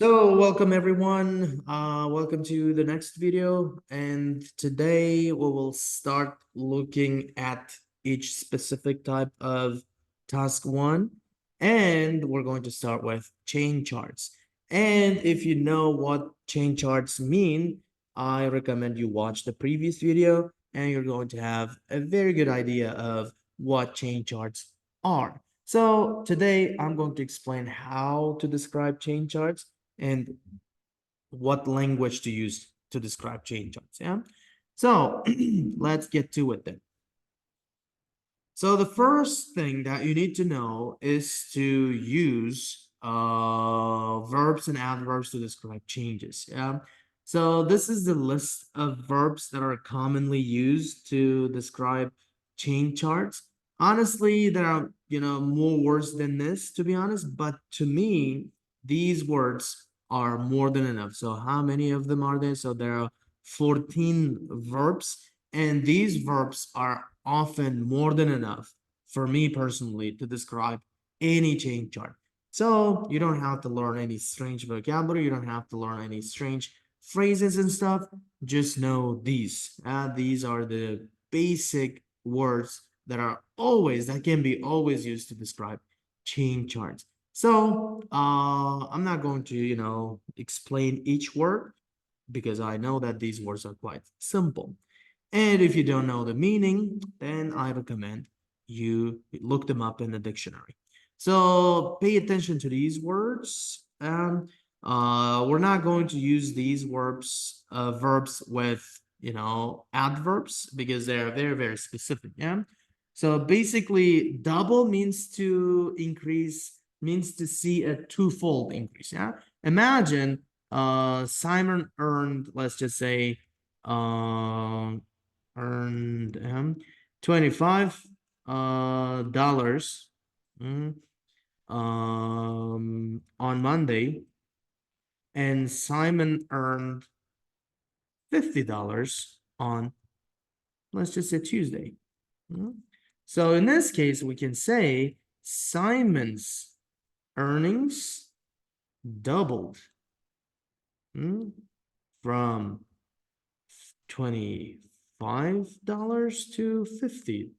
So welcome everyone. Welcome to the next video. And today we will start looking at each specific type of task one. And we're going to start with chain charts. And if you know what chain charts mean, I recommend you watch the previous video and you're going to have a very good idea of what chain charts are. So today I'm going to explain how to describe chain charts and what language to use to describe chain charts. Yeah. So let's get to it then. So the first thing that you need to know is to use verbs and adverbs to describe changes. Yeah. So this is the list of verbs that are commonly used to describe chain charts. Honestly, there are, more words than this, to be honest, but to me, these words are more than enough. So how many of them are there? So there are 14 verbs, and these verbs are often more than enough for me personally to describe any chain chart. So you don't have to learn any strange vocabulary. You don't have to learn any strange phrases and stuff. Just know these. These are the basic words that can be always used to describe chain charts. So I'm not going to, explain each word because I know that these words are quite simple. And if you don't know the meaning, then I recommend you look them up in the dictionary. So pay attention to these words. And we're not going to use these verbs with, adverbs because they're very, very specific. Yeah. So basically, double means to increase, means to see a twofold increase. Yeah. Imagine Simon earned, let's just say, earned $25 dollars on Monday, and Simon earned $50 on, let's just say, Tuesday. So in this case, we can say Simon's earnings doubled from $25 to $50.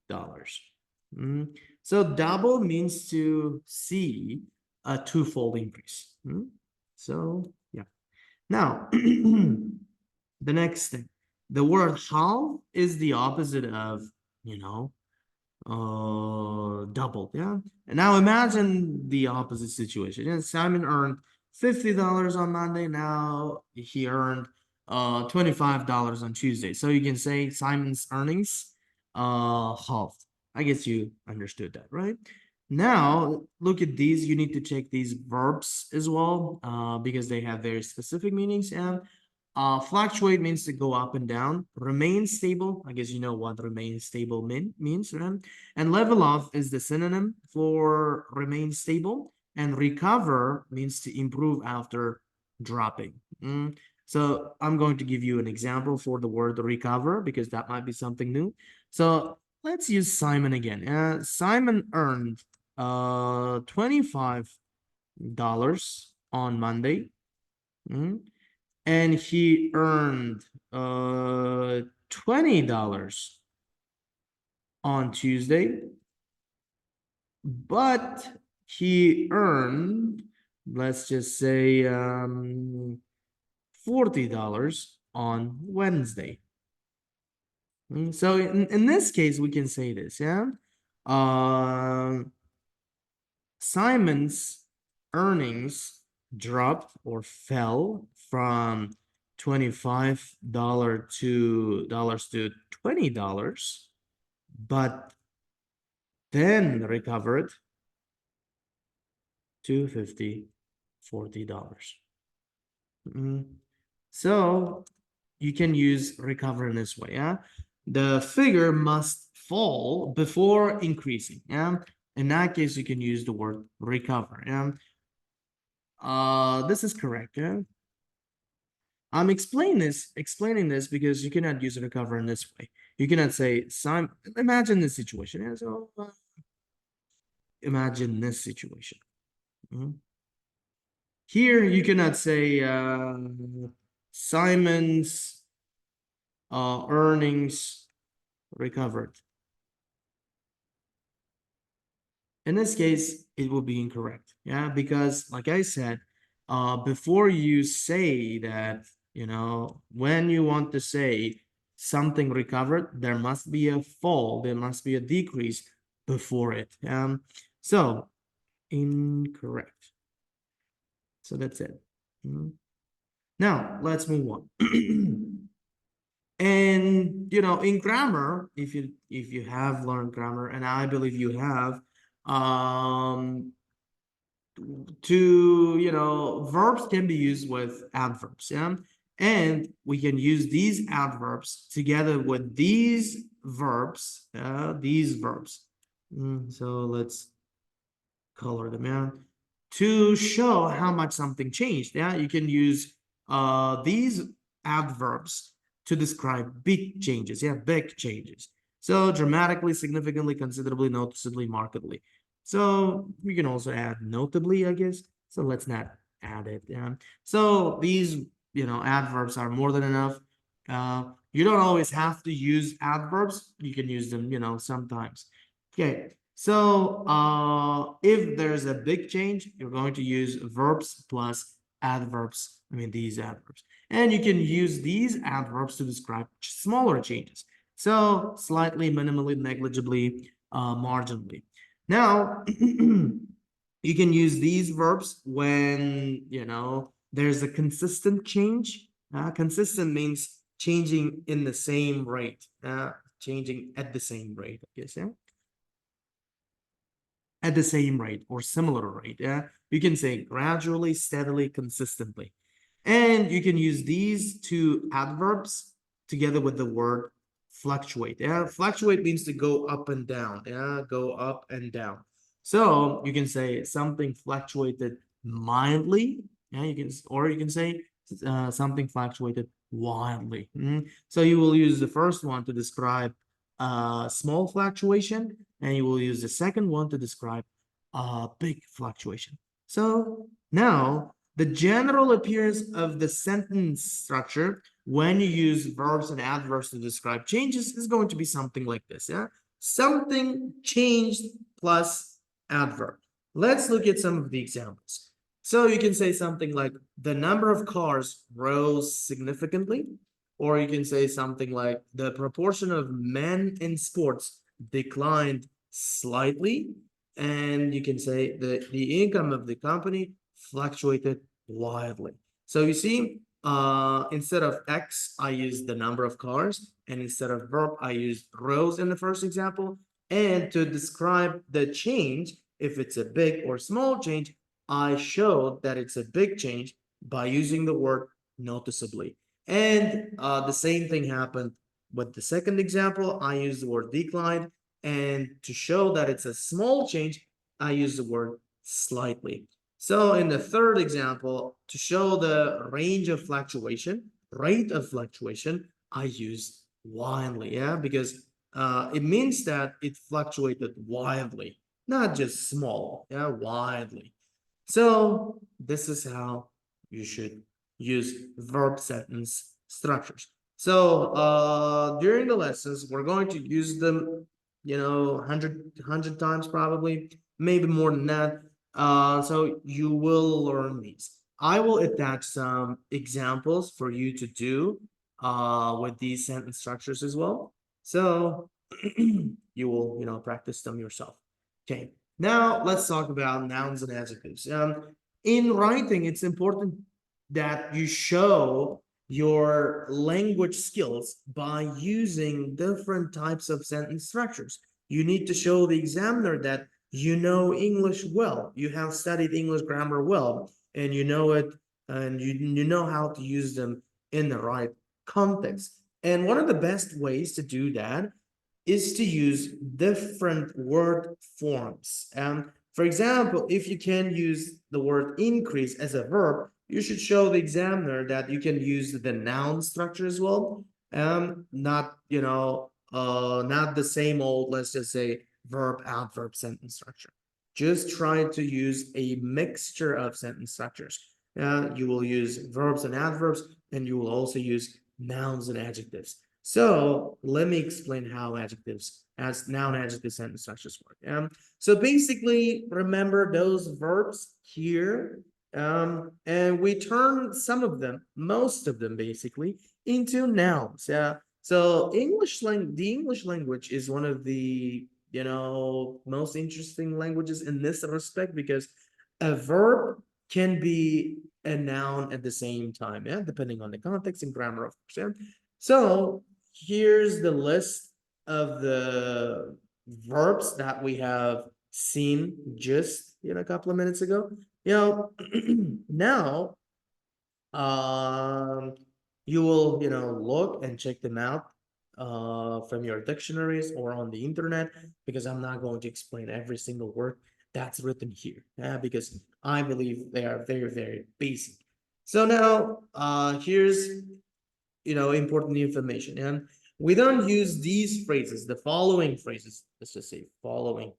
So double means to see a twofold increase. So yeah. Now, the next thing, the word half is the opposite of, doubled. Yeah. And now imagine the opposite situation. Yeah, Simon earned $50 on Monday. Now he earned $25 on Tuesday. So you can say Simon's earnings halved. I guess you understood that, right? Now look at these. You need to check these verbs as well because they have very specific meanings. And fluctuate means to go up and down. Remain stable. I guess you know what remain stable means, right? And level off is the synonym for remain stable. And recover means to improve after dropping. So I'm going to give you an example for the word recover because that might be something new. So let's use Simon again. Simon earned $25 on Monday. And he earned $20 on Tuesday, but he earned, let's just say, $40 on Wednesday. So in this case, we can say this, yeah. Simon's earnings dropped or fell from $25 to $20, but then recovered to $40. So you can use recover in this way. Yeah, the figure must fall before increasing. Yeah, in that case, you can use the word recover. Yeah. This is correct. Yeah. I'm explaining this because you cannot use recover in this way. You cannot say Simon. Imagine this situation. Yeah, so imagine this situation. Here you cannot say Simon's earnings recovered. In this case, it will be incorrect. Yeah, because like I said, before you say that, when you want to say something recovered, there must be a fall, there must be a decrease before it. So incorrect. So that's it. Now let's move on. And in grammar, if you have learned grammar, and I believe you have, verbs can be used with adverbs, yeah, and we can use these adverbs together with these verbs, so let's color them out to show how much something changed. Yeah, you can use these adverbs to describe big changes. Yeah, big changes. So dramatically, significantly, considerably, noticeably, markedly. So we can also add notably, I guess. So let's not add it. Yeah. So these, adverbs are more than enough. You don't always have to use adverbs. You can use them, sometimes. Okay. So if there's a big change, you're going to use verbs plus adverbs. I mean, these adverbs. And you can use these adverbs to describe smaller changes. So slightly, minimally, negligibly, marginally. Now, you can use these verbs when, there's a consistent change. Consistent means changing in the same rate, changing at the same rate, I guess, yeah? At the same rate or similar rate. Yeah, you can say gradually, steadily, consistently. And you can use these two adverbs together with the word fluctuate. Yeah, fluctuate means to go up and down. Yeah, go up and down. So you can say something fluctuated mildly. Yeah, you can say something fluctuated wildly. So you will use the first one to describe small fluctuation, and you will use the second one to describe big fluctuation. So now the general appearance of the sentence structure when you use verbs and adverbs to describe changes is going to be something like this. Yeah, something changed plus adverb. Let's look at some of the examples. So you can say something like the number of cars rose significantly, or you can say something like the proportion of men in sports declined slightly, and you can say the income of the company fluctuated wildly. So you see, instead of X, I use the number of cars, and instead of verb, I use rose in the first example. And to describe the change, if it's a big or small change, I showed that it's a big change by using the word noticeably. And the same thing happened with the second example. I used the word decline, and to show that it's a small change, I use the word slightly. So in the third example, to show the range of fluctuation, rate of fluctuation, I use wildly, yeah, because it means that it fluctuated wildly, not just small, yeah, widely. So this is how you should use verb sentence structures. So during the lessons, we're going to use them, 100 times probably, maybe more than that. So you will learn these. I will attach some examples for you to do with these sentence structures as well. So you will, practice them yourself. Okay. Now let's talk about nouns and adjectives. In writing, it's important that you show your language skills by using different types of sentence structures. You need to show the examiner that you know English well, you have studied English grammar well, and you know it, and you know how to use them in the right context. And one of the best ways to do that is to use different word forms. For example, if you can use the word increase as a verb, you should show the examiner that you can use the noun structure as well. Not, not the same old, let's just say, verb, adverb, sentence structure. Just try to use a mixture of sentence structures. You will use verbs and adverbs, and you will also use nouns and adjectives. So let me explain how adjectives, as noun, adjective, sentence structures work. So basically, remember those verbs here, and we turn some of them, most of them basically, into nouns. So the English language is one of the most interesting languages in this respect because a verb can be a noun at the same time, depending on the context and grammar, of course. So here's the list of the verbs that we have seen just a couple of minutes ago. Now um, you will look and check them out from your dictionaries or on the internet, because I'm not going to explain every single word that's written here, because I believe they are very, very basic. So now here's important information. And we don't use these phrases, the following phrases, let's just say following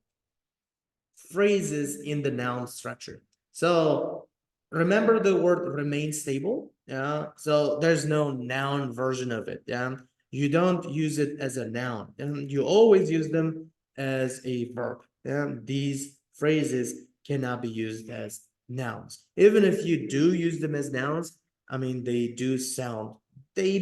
phrases in the noun structure. So remember the word remain stable. Yeah. So there's no noun version of it. Yeah. You don't use it as a noun, and you always use them as a verb. Yeah. These phrases cannot be used as nouns. Even if you do use them as nouns, I mean, they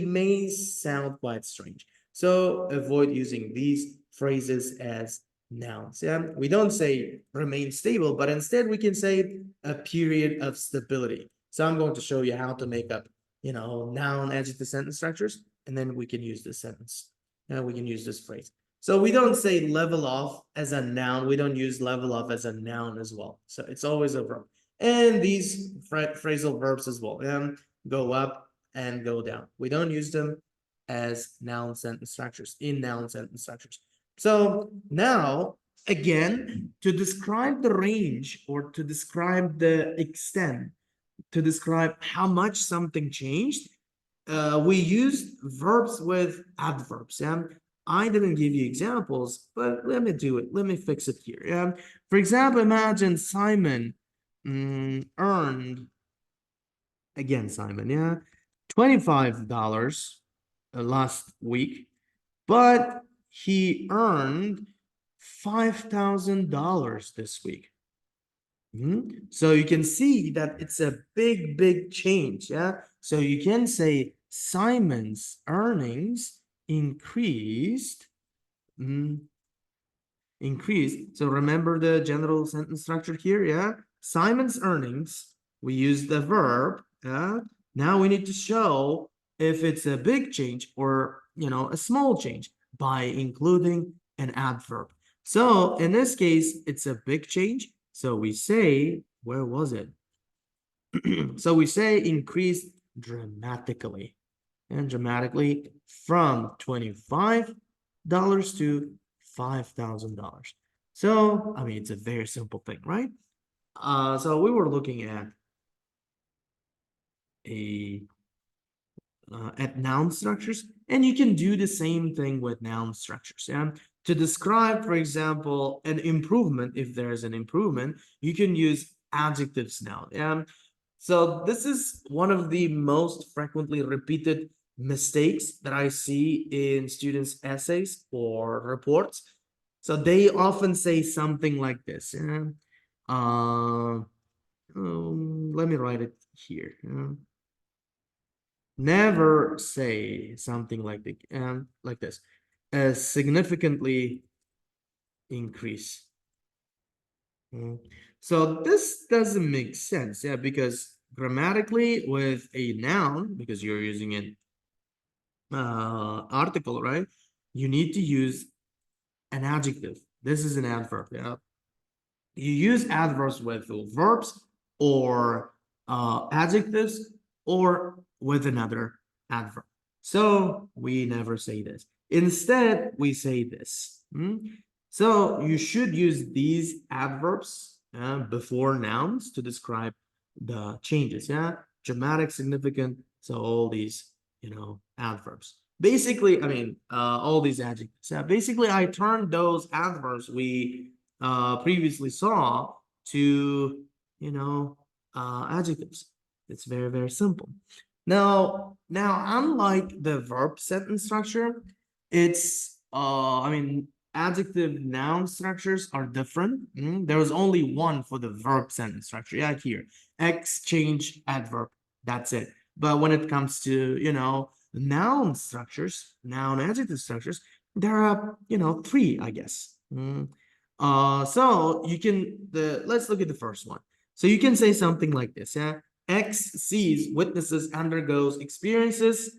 may sound quite strange. So avoid using these phrases as nouns. Yeah, we don't say remain stable, but instead we can say a period of stability. So I'm going to show you how to make up, noun, adjective, sentence structures, and then we can use this sentence. We can use this phrase. So we don't say level off as a noun. We don't use level off as a noun as well. So it's always a verb. And these phrasal verbs as well. Go up and go down. We don't use them as noun sentence structures, in noun sentence structures. So now, again, to describe the range or to describe the extent, to describe how much something changed, we used verbs with adverbs. I didn't give you examples, but let me do it. Let me fix it here. For example, imagine Simon earned, again, Simon, $25 last week, but he earned $5,000 this week. So you can see that it's a big, big change. So you can say Simon's earnings increased. Increased. So remember the general sentence structure here. Simon's earnings. We use the verb. Now we need to show if it's a big change or a small change by including an adverb. So in this case, it's a big change. So we say, where was it? So we say increased dramatically, and dramatically from $25 to $5,000. So, I mean, it's a very simple thing, right? So we were looking at noun structures, and you can do the same thing with noun structures. To describe, for example, an improvement, if there's an improvement, you can use adjectives now. So this is one of the most frequently repeated mistakes that I see in students' essays or reports. So they often say something like this. Let me write it here. Never say something like this. Significantly increase. So this doesn't make sense, because grammatically with a noun, because you're using an article, right? You need to use an adjective. This is an adverb. You use adverbs with verbs or adjectives or with another adverb. So we never say this. Instead, we say this. So you should use these adverbs before nouns to describe the changes. Dramatic, significant. So all these, adverbs. Basically, I mean, all these adjectives. Basically, I turned those adverbs we previously saw to adjectives. It's very, very simple. Now, unlike the verb sentence structure, it's I mean, adjective noun structures are different. There is only one for the verb sentence structure. Yeah, here, exchange adverb. That's it. But when it comes to, noun structures, noun adjective structures, there are, three, I guess. So you can let's look at the first one. So you can say something like this, yeah. X sees, witnesses, undergoes, experiences,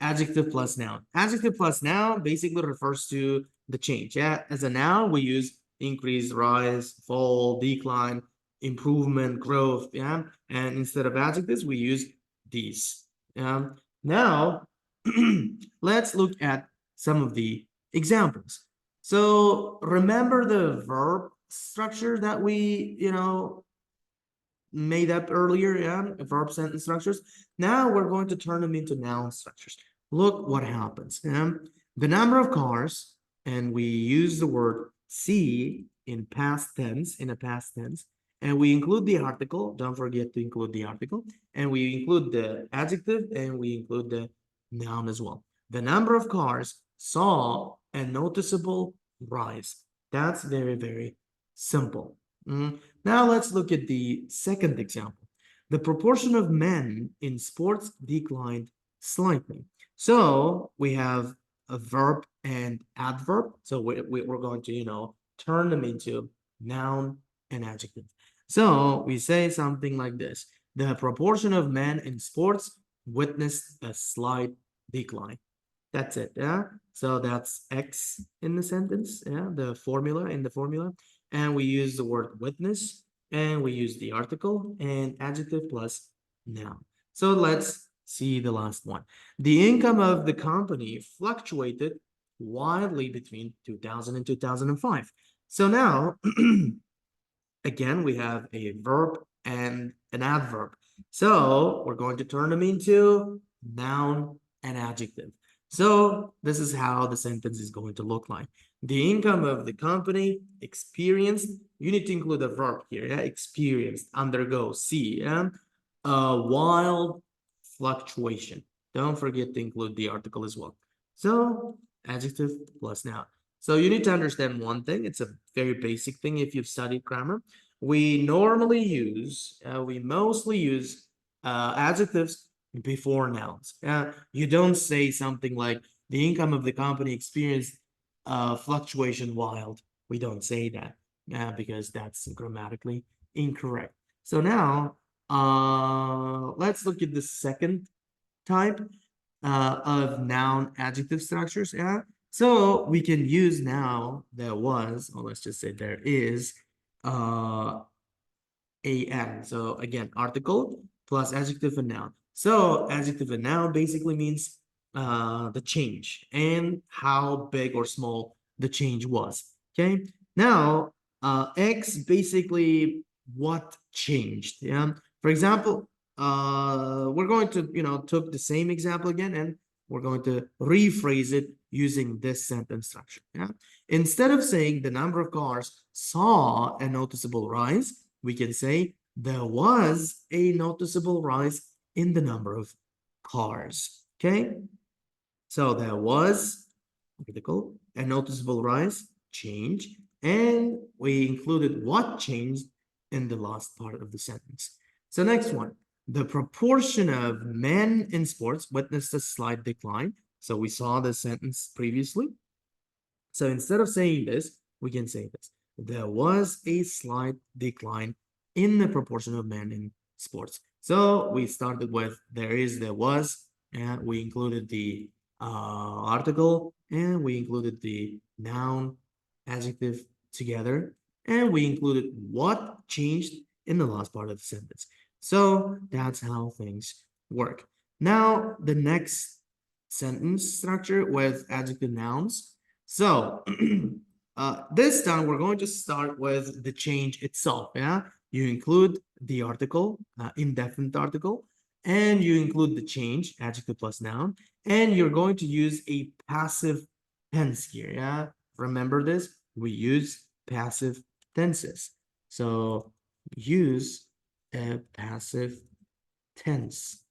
adjective plus noun. Adjective plus noun basically refers to the change. Yeah, as a noun, we use increase, rise, fall, decline, improvement, growth. Yeah, and instead of adjectives, we use these. Yeah. Now, let's look at some of the examples. So remember the verb structure that we, made up earlier, yeah, verb sentence structures. Now we're going to turn them into noun structures. Look what happens. Yeah? The number of cars, and we use the word see in past tense, in a past tense, and we include the article. Don't forget to include the article. And we include the adjective, and we include the noun as well. The number of cars saw a noticeable rise. That's very, very simple. Now let's look at the second example. The proportion of men in sports declined slightly. So we have a verb and adverb. So we're going to, turn them into noun and adjective. So we say something like this. The proportion of men in sports witnessed a slight decline. That's it, yeah? So that's X in the sentence, yeah? The formula, in the formula. And we use the word witness, and we use the article and adjective plus noun. So let's see the last one. The income of the company fluctuated wildly between 2000 and 2005. So now, again, we have a verb and an adverb. So we're going to turn them into noun and adjective. So this is how the sentence is going to look like. The income of the company experienced, you need to include a verb here, yeah? Experienced, undergo, see, yeah? Wild fluctuation. Don't forget to include the article as well. So adjective plus noun. So you need to understand one thing. It's a very basic thing if you've studied grammar. We mostly use adjectives before nouns. You don't say something like the income of the company experienced fluctuation wild. We don't say that because that's grammatically incorrect. So now let's look at the second type of noun adjective structures. Yeah. So we can use now there was, or let's just say there is an. So again, article plus adjective and noun. So adjective and noun basically means the change and how big or small the change was. Okay. Now, X basically what changed. Yeah. For example, we're going to, took the same example again, and we're going to rephrase it using this sentence structure. Yeah. Instead of saying the number of cars saw a noticeable rise, we can say there was a noticeable rise in the number of cars. Okay. So there was critical, a noticeable rise, change, and we included what changed in the last part of the sentence. So next one, the proportion of men in sports witnessed a slight decline. So we saw the sentence previously. So instead of saying this, we can say this. There was a slight decline in the proportion of men in sports. So we started with there was, and we included the article, and we included the noun, adjective together, and we included what changed in the last part of the sentence. So that's how things work. Now, the next sentence structure with adjective nouns. So this time we're going to start with the change itself. Yeah, you include the article, indefinite article, and you include the change, adjective plus noun, and you're going to use a passive tense here. Yeah, remember this. We use passive tenses. So use a passive tense.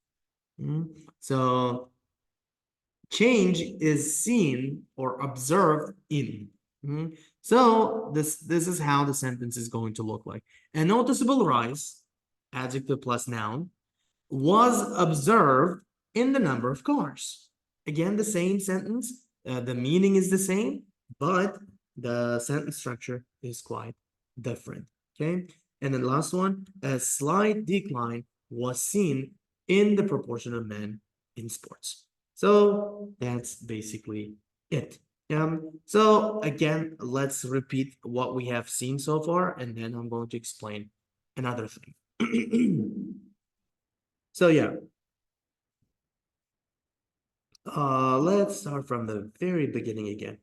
So change is seen or observed in. So this is how the sentence is going to look like. A noticeable rise, adjective plus noun, was observed in the number of cars. Again, the same sentence, the meaning is the same, but the sentence structure is quite different. Okay, and then last one, a slight decline was seen in the proportion of men in sports. So that's basically it. So again, let's repeat what we have seen so far, and then I'm going to explain another thing. So yeah, let's start from the very beginning again.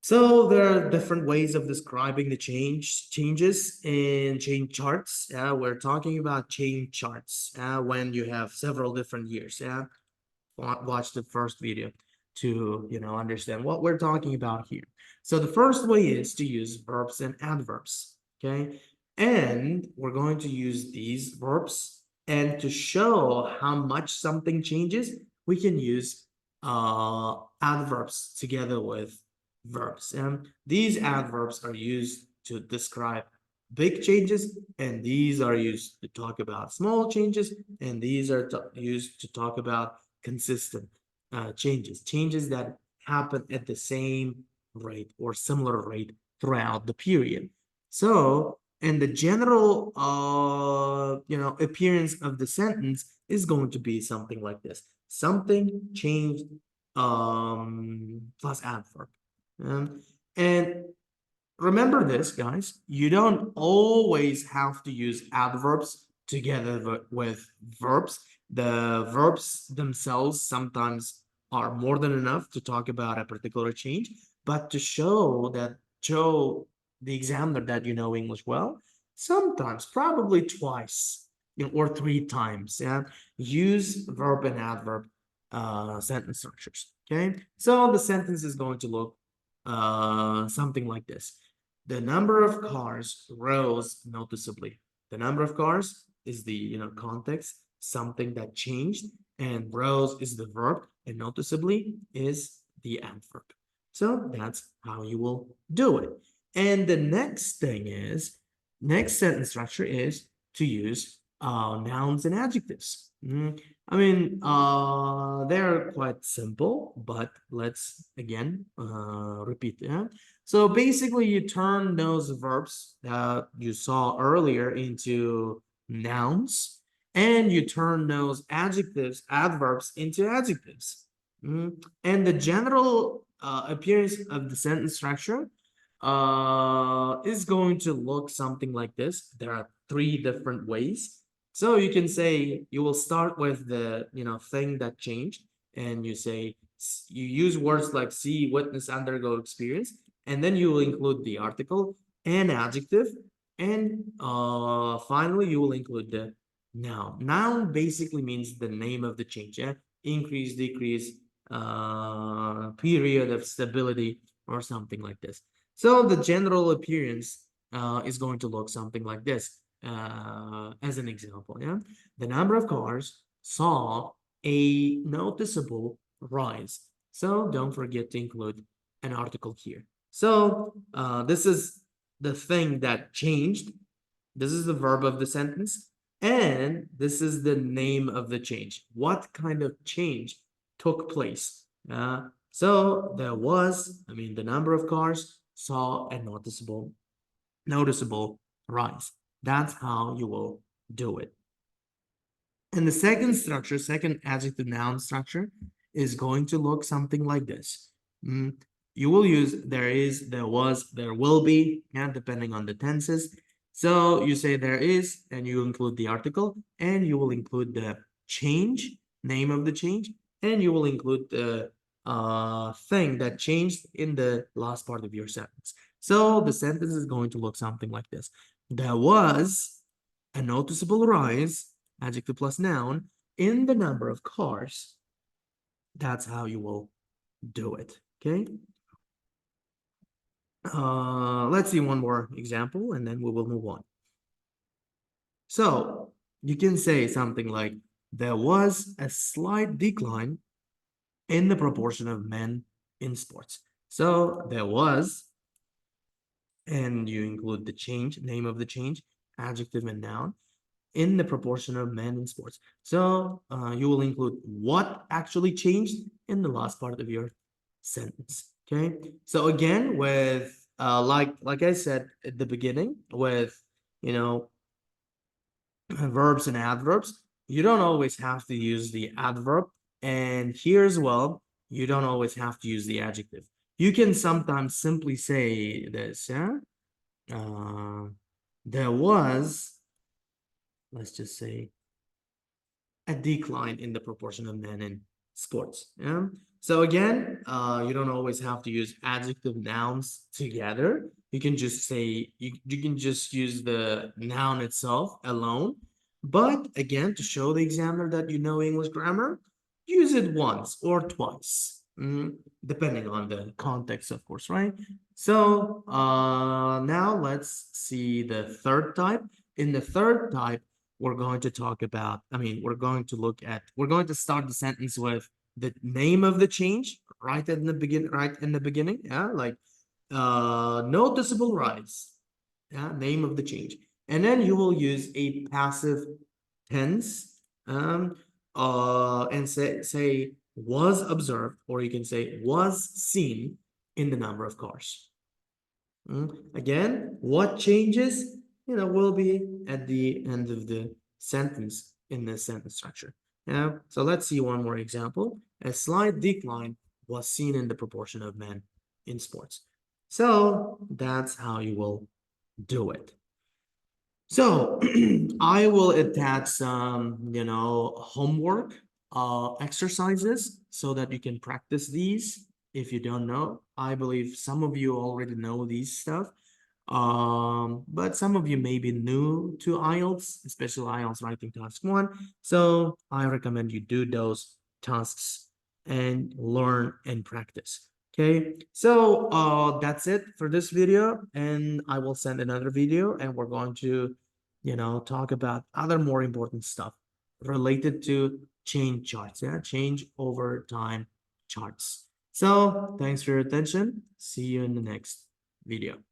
So there are different ways of describing the changes in change charts. We're talking about change charts when you have several different years. Watch the first video to understand what we're talking about here. So the first way is to use verbs and adverbs. Okay, and we're going to use these verbs, and to show how much something changes, we can use adverbs together with verbs. And these adverbs are used to describe big changes, and these are used to talk about small changes, and these are used to talk about consistent changes that happen at the same rate or similar rate throughout the period. So, and the general, appearance of the sentence is going to be something like this. Something changed, plus adverb. And remember this, guys, you don't always have to use adverbs together with verbs. The verbs themselves sometimes are more than enough to talk about a particular change, but to show the examiner that you know English well, sometimes, probably twice, or three times, use verb and adverb sentence structures. Okay, so the sentence is going to look something like this. The number of cars rose noticeably. The number of cars is the context, something that changed, and rose is the verb, and noticeably is the adverb. So that's how you will do it. And the next sentence structure is to use nouns and adjectives. I mean, they're quite simple, but let's again repeat that. So basically, you turn those verbs that you saw earlier into nouns, and you turn those adverbs into adjectives. And the general appearance of the sentence structure is going to look something like this. There are three different ways. So you can say you will start with the thing that changed, and you say you use words like see, witness, undergo, experience, and then you will include the article and adjective, and finally you will include the noun. Noun basically means the name of the change. Increase, decrease, period of stability, or something like this. So the general appearance is going to look something like this. As an example, the number of cars saw a noticeable rise. So don't forget to include an article here. So this is the thing that changed. This is the verb of the sentence, and this is the name of the change. What kind of change took place? So there was, the number of cars saw a noticeable rise. That's how you will do it. And the second adjective noun structure is going to look something like this. You will use there is, there was, there will be, and depending on the tenses. So you say there is, and you include the article, and you will include the change, name of the change, and you will include the thing that changed in the last part of your sentence. So the sentence is going to look something like this. There was a noticeable rise, adjective plus noun, in the number of cars. That's how you will do it, okay? Let's see one more example, and then we will move on. So, you can say something like, there was a slight decline in the proportion of men in sports. So there was, and you include the change, name of the change, adjective and noun, in the proportion of men in sports. So you will include what actually changed in the last part of your sentence. Okay. So again, with like I said at the beginning, with you know verbs and adverbs, you don't always have to use the adverb. And here as well, you don't always have to use the adjective. You can sometimes simply say this, yeah? There was, let's just say, a decline in the proportion of men in sports. Yeah. So again, you don't always have to use adjective nouns together. You can just say you can just use the noun itself alone. But again, to show the examiner that you know English grammar, use it once or twice, depending on the context, of course, right? So now let's see the third type. In the third type, we're going to talk about, we're going to start the sentence with the name of the change right in the beginning. Yeah, like noticeable rise. Yeah, name of the change. And then you will use a passive tense and say was observed, or you can say was seen in the number of cars. Again, what changes, will be at the end of the sentence in the sentence structure. Yeah. So let's see one more example. A slight decline was seen in the proportion of men in sports. So that's how you will do it. So I will attach some, homework exercises so that you can practice these if you don't know. I believe some of you already know these stuff. But some of you may be new to IELTS, especially IELTS writing task 1. So I recommend you do those tasks and learn and practice. Okay, so that's it for this video, and I will send another video, and we're going to, talk about other more important stuff related to change charts, yeah, change over time charts. So thanks for your attention. See you in the next video.